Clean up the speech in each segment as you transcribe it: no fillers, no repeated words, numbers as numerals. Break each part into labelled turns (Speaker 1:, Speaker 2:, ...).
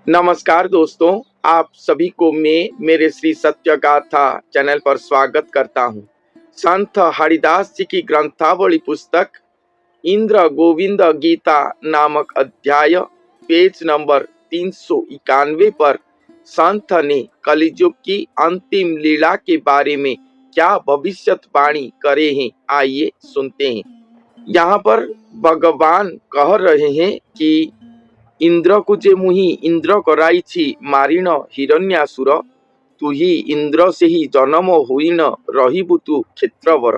Speaker 1: नमस्कार दोस्तों, आप सभी को मैं मेरे श्री सत्य गाथा चैनल पर स्वागत करता हूँ। संत हरिदास जी की ग्रंथावली पुस्तक इंद्र गोविंद गीता नामक अध्याय पेज नंबर 391 पर संत ने कलियुग की अंतिम लीला के बारे में क्या भविष्यवाणी करे हैं, आइए सुनते हैं। यहाँ पर भगवान कह रहे हैं कि इंद्र को जे मुहि इंद्र कराइछि मारिण हिरण्यासुर, तू ही इंद्र से ही जन्म हुईन रहिबु तू क्षेत्रवर।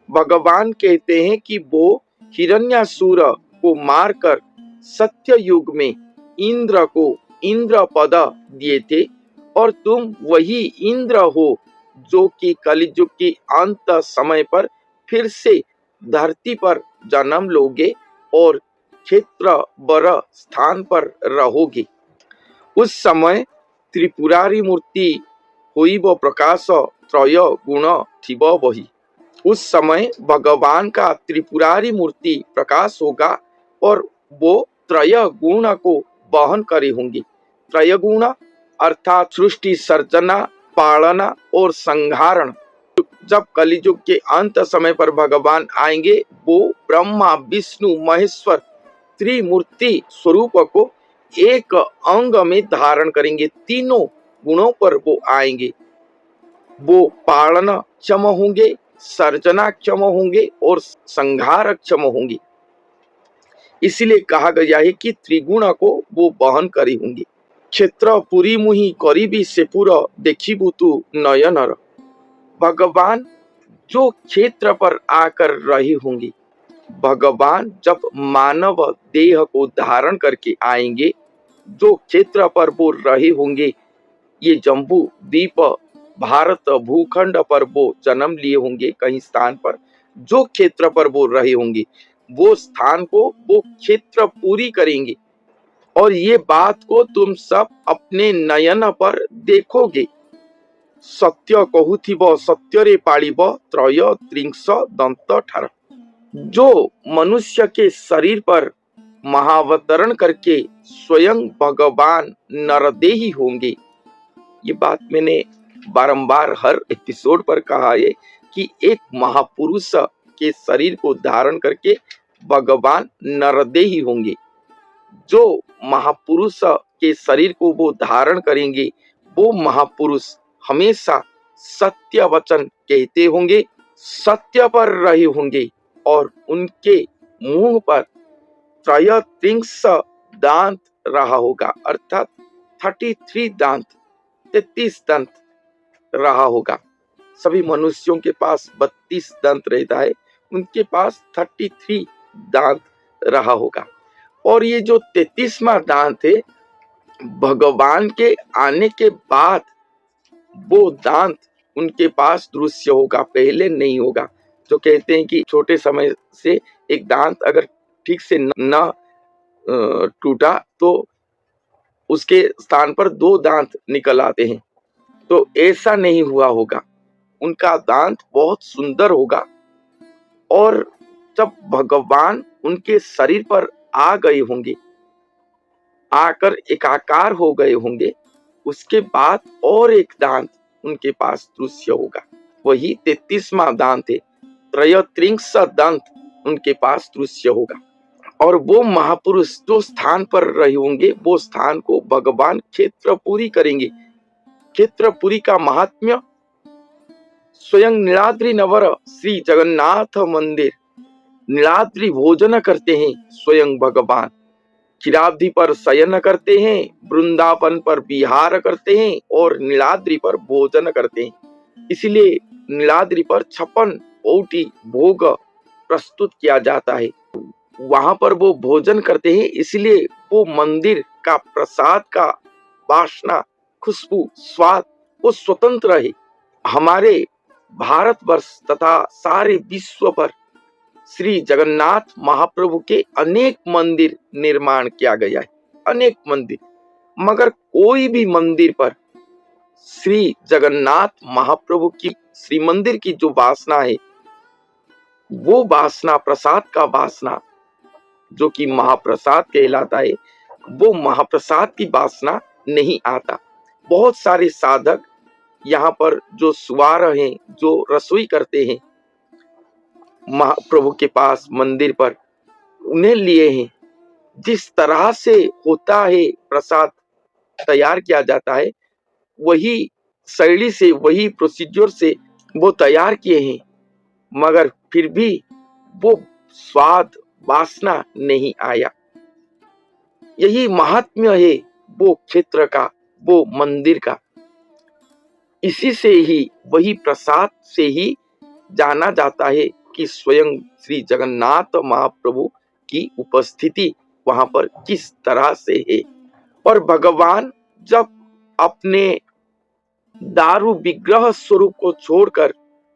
Speaker 1: भगवान कहते हैं कि वो हिरण्यासुर को मारकर सत्य युग में इंद्र को इंद्र पद दिए थे और तुम वही इंद्र हो जो कि कलियुग के अंत समय पर फिर से धरती पर जन्म लोगे और क्षेत्र बर स्थान पर रहोगे। उस समय त्रिपुरारी मूर्ति होइब प्रकाश त्रय गुण थिब वही। उस समय भगवान का त्रिपुरारी मूर्ति प्रकाश होगा और वो त्रय गुण को वहन करे होंगे। त्रय गुण अर्थात सृष्टि सर्जना, पालना और संहारण। जब कलियुग के अंत समय पर भगवान आएंगे, वो ब्रह्मा विष्णु महेश्वर त्रिमूर्ति स्वरूप को एक अंग में धारण करेंगे। तीनों गुणों पर वो आएंगे। वो पालना क्षम होंगे, सर्जना क्षम होंगे और संहार क्षम होंगे। इसलिए कहा गया है कि त्रिगुण को वो वहन करे होंगे। क्षेत्र पुरी मुहि करीबी से पूरा देखिबु तू नयनर। भगवान जो क्षेत्र पर आकर रहे होंगे, भगवान जब मानव देह को धारण करके आएंगे, जो क्षेत्र पर वो रहे होंगे, ये जम्बू द्वीप भारत भूखंड पर वो जन्म लिए होंगे, कहीं स्थान पर जो क्षेत्र पर वो रहे होंगे, वो स्थान को वो क्षेत्र पूरी करेंगे और ये बात को तुम सब अपने नयन पर देखोगे। सत्य कहूथिब सत्यरे पालिब त्रय त्रिंश दंत ठार। जो मनुष्य के शरीर पर महावतरण करके स्वयं भगवान नरदेही होंगे। ये बात मैंने बारंबार हर एपिसोड पर कहा है कि एक महापुरुष के शरीर को धारण करके भगवान नरदेही होंगे। जो महापुरुष के शरीर को वो धारण करेंगे, वो महापुरुष हमेशा सत्य वचन कहते होंगे, सत्य पर रहे होंगे और उनके मुंह पर त्रयत्रिंश दांत रहा होगा, अर्थात 33 दांत, 33 दंत रहा होगा। सभी मनुष्यों के पास 32 दंत रहता है, उनके पास 33 दांत रहा होगा। और ये जो 33वां दांत है, भगवान के आने के बाद वो दांत उनके पास दृश्य होगा, पहले नहीं होगा। जो कहते हैं कि छोटे समय से एक दांत अगर ठीक से न टूटा तो उसके स्थान पर 2 दांत निकल आते हैं, तो ऐसा नहीं हुआ होगा। उनका दांत बहुत सुंदर होगा और जब भगवान उनके शरीर पर आ गए होंगे, आकर एकाकार हो गए होंगे, उसके बाद और एक दांत उनके पास दृश्य होगा, वही 33वां दांत है। त्रयत्रिंश दंत उनके पास दृश्य होगा और वो महापुरुष जो स्थान पर रहे होंगे, वो स्थान को भगवान क्षेत्रपुरी करेंगे। क्षेत्रपुरी का महात्म्य स्वयं नीलाद्रि नवर श्री जगन्नाथ मंदिर नीलाद्रि भोजन करते हैं। स्वयं भगवान क्षीराब्धि पर शयन करते हैं, वृंदावन पर विहार करते हैं और नीलाद्रि पर भोजन करते हैं। इसलिए नीलाद्रि पर 56 ओटी भोग प्रस्तुत किया जाता है। वहां पर वो भोजन करते हैं, इसलिए वो मंदिर का प्रसाद का वासना, खुशबू, स्वाद वो स्वतंत्र है। हमारे भारतवर्ष तथा सारे विश्व पर श्री जगन्नाथ महाप्रभु के अनेक मंदिर निर्माण किया गया है, अनेक मंदिर, मगर कोई भी मंदिर पर श्री जगन्नाथ महाप्रभु की श्री मंदिर की जो वासना है, वो वासना प्रसाद का वासना जो कि महाप्रसाद कहलाता है, वो महाप्रसाद की वासना नहीं आता। बहुत सारे साधक यहाँ पर जो सुवार हैं, जो रसोई करते हैं महाप्रभु के पास मंदिर पर, उन्हें लिए हैं। जिस तरह से होता है प्रसाद तैयार किया जाता है, वही शैली से, वही प्रोसीजर से वो तैयार किए हैं, मगर फिर भी वो स्वाद, वासना नहीं आया। यही महात्म्य है वो क्षेत्र का, वो मंदिर का। इसी से ही, वही प्रसाद से ही जाना जाता है कि स्वयं श्री जगन्नाथ महाप्रभु की उपस्थिति वहां पर किस तरह से है। और भगवान जब अपने दारू विग्रह स्वरूप को छोड़कर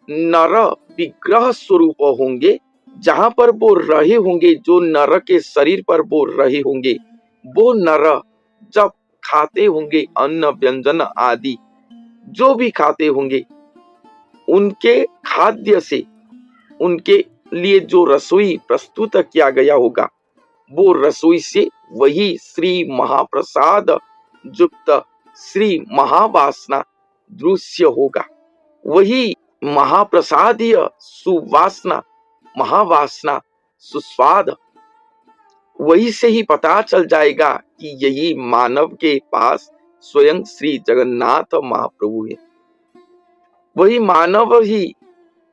Speaker 1: नर विग्रह स्वरूप होंगे, जहां पर वो रहे होंगे, जो नर के शरीर पर वो रहे होंगे, वो नर जब खाते होंगे अन्न व्यंजन आदि जो भी खाते होंगे, उनके खाद्य से, उनके लिए जो रसोई प्रस्तुत किया गया होगा, वो रसोई से वही श्री महाप्रसाद युक्त श्री महावासना दृश्य होगा। वही महाप्रसादीय सुवासना, महावासना, सुस्वाद, वही से ही पता चल जाएगा कि यही मानव के पास स्वयं श्री जगन्नाथ महाप्रभु है। वही मानव ही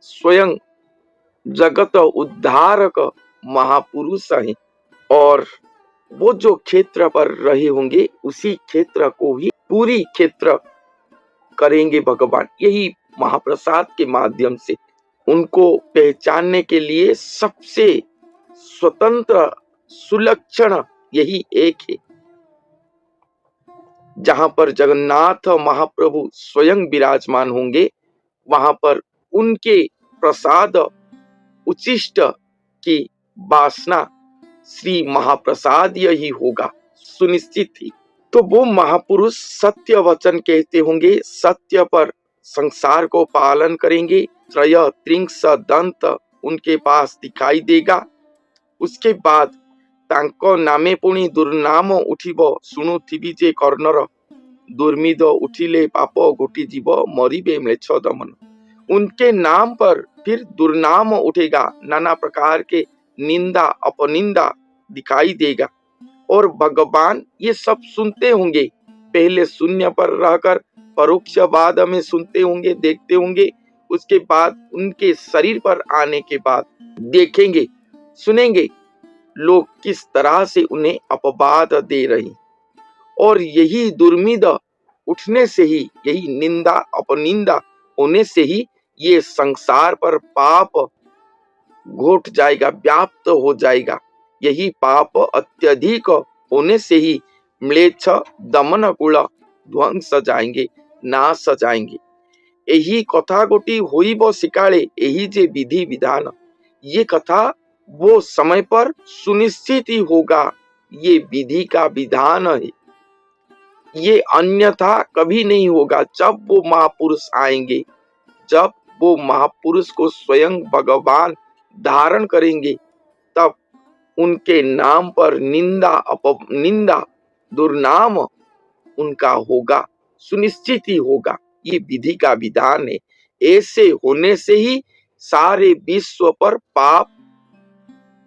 Speaker 1: स्वयं जगत उद्धारक महापुरुष है। और वो जो क्षेत्र पर रहे होंगे, उसी क्षेत्र को ही पूरी क्षेत्र करेंगे भगवान, यही महाप्रसाद के माध्यम से। उनको पहचानने के लिए सबसे स्वतंत्र सुलक्षण यही एक है, जहां पर जगन्नाथ महाप्रभु स्वयं विराजमान होंगे, वहां पर उनके प्रसाद उचिष्ट की वासना श्री महाप्रसाद यही होगा, सुनिश्चित ही। तो वो महापुरुष सत्य वचन कहते होंगे, सत्य पर संसार को पालन करेंगे। त्रय त्रिंश दंत उनके पास दिखाई देगा। उसके बाद तांको नामे पुणी दुर्नाम उठिब, शुणुथिबि जे कर्णर, दुर्मिद उठिले पाप घोटी जीव, मरिबे म्लेच्छ दमन। उनके नाम पर फिर दुर्नाम उठेगा, नाना प्रकार के निंदा अपनिंदा दिखाई देगा। और भगवान ये सब सुनते होंगे, पहले शून्य पर रहकर परोक्षवाद में सुनते होंगे, देखते होंगे। उसके बाद उनके शरीर पर आने के बाद देखेंगे, सुनेंगे लोग किस तरह से उन्हें अपवाद दे रहे। और यही दुर्मिद उठने से ही, यही निंदा अपनिंदा होने से ही ये संसार पर पाप घोट जाएगा, व्याप्त हो जाएगा। यही पाप अत्यधिक होने से ही म्लेच्छ दमन कुल ध्वंस जाएंगे, नाश जाएंगे। यही कथा गोटी होइब सिकाले, यही जे विधि विधान, ये कथा वो समय पर सुनिश्चित ही होगा। ये विधि का विधान है, ये अन्यथा कभी नहीं होगा। जब वो महापुरुष आएंगे, जब वो महापुरुष को स्वयं भगवान धारण करेंगे, तब उनके नाम पर निंदा अपनिंदा दुर्नाम उनका होगा, सुनिश्चित ही होगा। ये विधि का विधान है। ऐसे होने से ही सारे विश्व पर पाप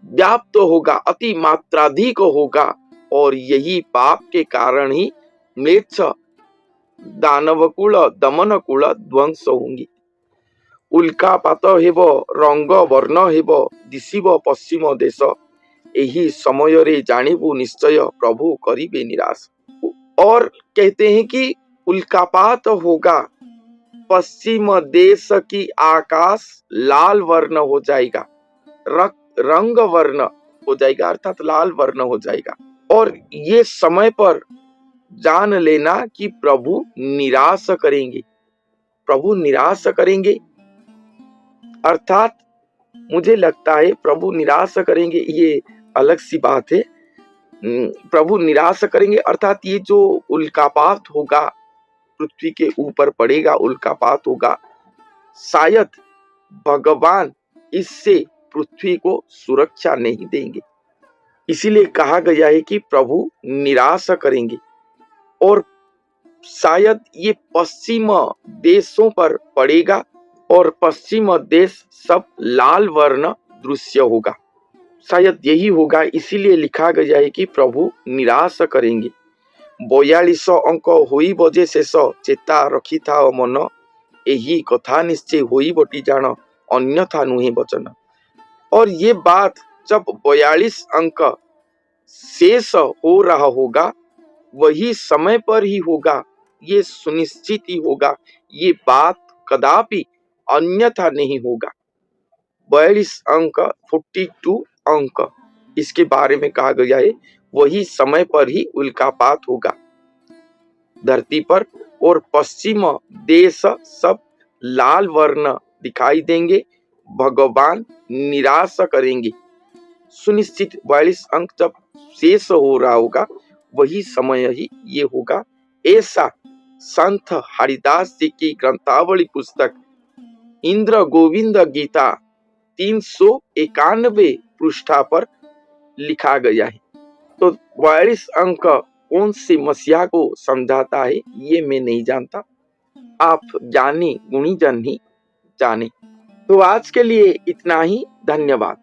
Speaker 1: व्याप्त होगा, अति मात्राधिक होगा। और यही पाप के कारण ही म्लेच्छ दानव कुल दमन कुल ध्वंस होंगे। उल्कापात हेब, रंग वर्ण हेब, दिशिब पश्चिम देश, यही समय रे जानिबु निश्चय, प्रभु करिबे निराश। और कहते हैं कि उल्कापात होगा, पश्चिम देश की आकाश लाल वर्ण हो जाएगा, रंग वर्ण हो जाएगा, अर्थात लाल वर्ण हो जाएगा। और ये समय पर जान लेना कि प्रभु निराश करेंगे, प्रभु निराश करेंगे। अर्थात मुझे लगता है प्रभु निराश करेंगे, ये अलग सी बात है। प्रभु निराश करेंगे अर्थात ये जो उल्कापात होगा, पृथ्वी के ऊपर पड़ेगा, उल्कापात होगा, शायद भगवान इससे पृथ्वी को सुरक्षा नहीं देंगे। इसीलिए कहा गया है कि प्रभु निराश करेंगे और शायद ये पश्चिम देशों पर पड़ेगा और पश्चिम देश सब लाल वर्ण दृश्य होगा। शायद यही होगा, इसीलिए लिखा गया है कि प्रभु निराश करेंगे। 42 अंक होई बजे शेष चेता रखी था मन, यही कथा निश्चय होई बटी जान अन्यथा नुहे वचन। और ये बात जब 42 अंक शेष हो रहा होगा वही समय पर ही होगा, ये सुनिश्चित ही होगा, ये बात कदापि अन्यथा नहीं होगा। 42 अंक 42 अंक इसके बारे में कहा गया है, वही समय पर ही उल्कापात होगा धरती पर और पश्चिम देश सब लाल वर्ण दिखाई देंगे, भगवान निराश करेंगे। सुनिश्चित 42 अंक जब शेष हो रहा होगा वही समय ही ये होगा, ऐसा संत हरिदास जी की ग्रंथावली पुस्तक इंद्र गोविंद गीता 391 पृष्ठा पर लिखा गया है। तो 42 अंक कौन सी मसीहा को समझाता है ये मैं नहीं जानता, आप ज्ञानी गुणीजन ही जाने। तो आज के लिए इतना ही, धन्यवाद।